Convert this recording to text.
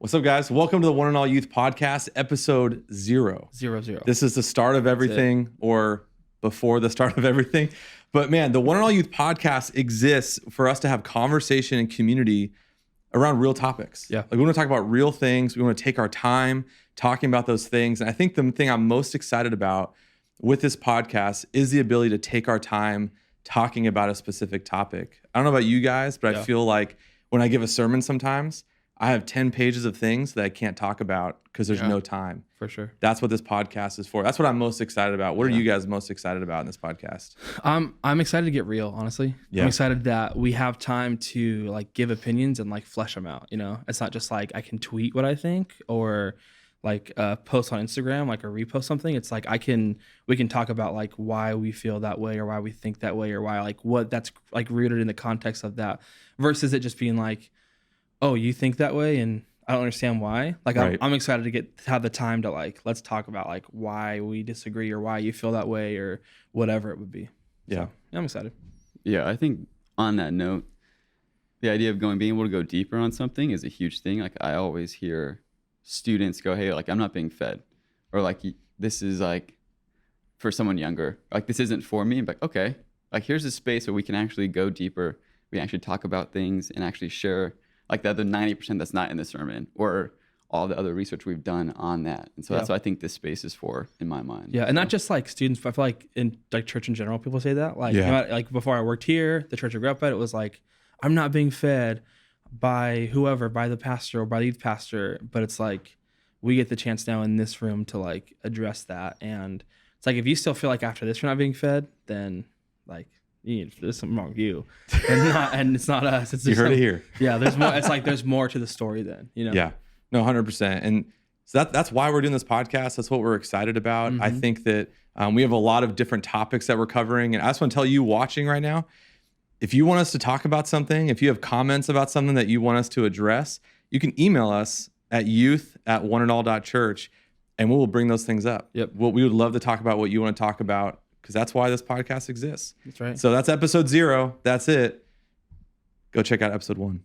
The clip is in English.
What's up, guys? Welcome to the One and All Youth Podcast, episode 0. 0. This is the start of everything, or before the start of everything. But man, the One and All Youth Podcast exists for us to have conversation and community around real topics. Yeah. Like we want to talk about real things. We want to take our time talking about those things. And I think the thing I'm most excited about with this podcast is the ability to take our time talking about a specific topic. I don't know about you guys, but I feel like when I give a sermon sometimes, I have 10 pages of things that I can't talk about because there's no time. For sure. That's what this podcast is for. That's what I'm most excited about. What are you guys most excited about in this podcast? I'm excited to get real, honestly. Yeah. I'm excited that we have time to like give opinions and like flesh them out. You know, it's not just like I can tweet what I think or like post on Instagram, like or repost something. It's like we can talk about like why we feel that way or why we think that way or why like what that's like rooted in the context of that versus it just being like, oh, you think that way and I don't understand why. Like I'm excited to have the time to like, let's talk about like why we disagree or why you feel that way or whatever it would be. Yeah. So, I'm excited. Yeah, I think on that note, the idea of being able to go deeper on something is a huge thing. Like I always hear students go, hey, like I'm not being fed, or like this is like for someone younger, like this isn't for me. But okay, like here's a space where we can actually go deeper. We can actually talk about things and actually share like the other 90% that's not in the sermon or all the other research we've done on that. And so that's what I think this space is for in my mind. Yeah, and not just like students, but I feel like in like church in general, people say that. Like, you know, like before I worked here, the church I grew up at, it was like, I'm not being fed by whoever, by the pastor or by the youth pastor. But it's like, we get the chance now in this room to like address that. And it's like, if you still feel like after this you're not being fed, then like, there's something wrong with you, and it's not us. It's you heard it here. Yeah, there's more. It's like there's more to the story then, you know. Yeah, no, 100%. And so that's why we're doing this podcast. That's what we're excited about. I think that we have a lot of different topics that we're covering, and I just want to tell you watching right now, if you want us to talk about something, if you have comments about something that you want us to address, you can email us at youth@oneandall.church, and we will bring those things up. Yep. We would love to talk about what you want to talk about, because that's why this podcast exists. That's right. So that's episode 0. That's it. Go check out episode 1.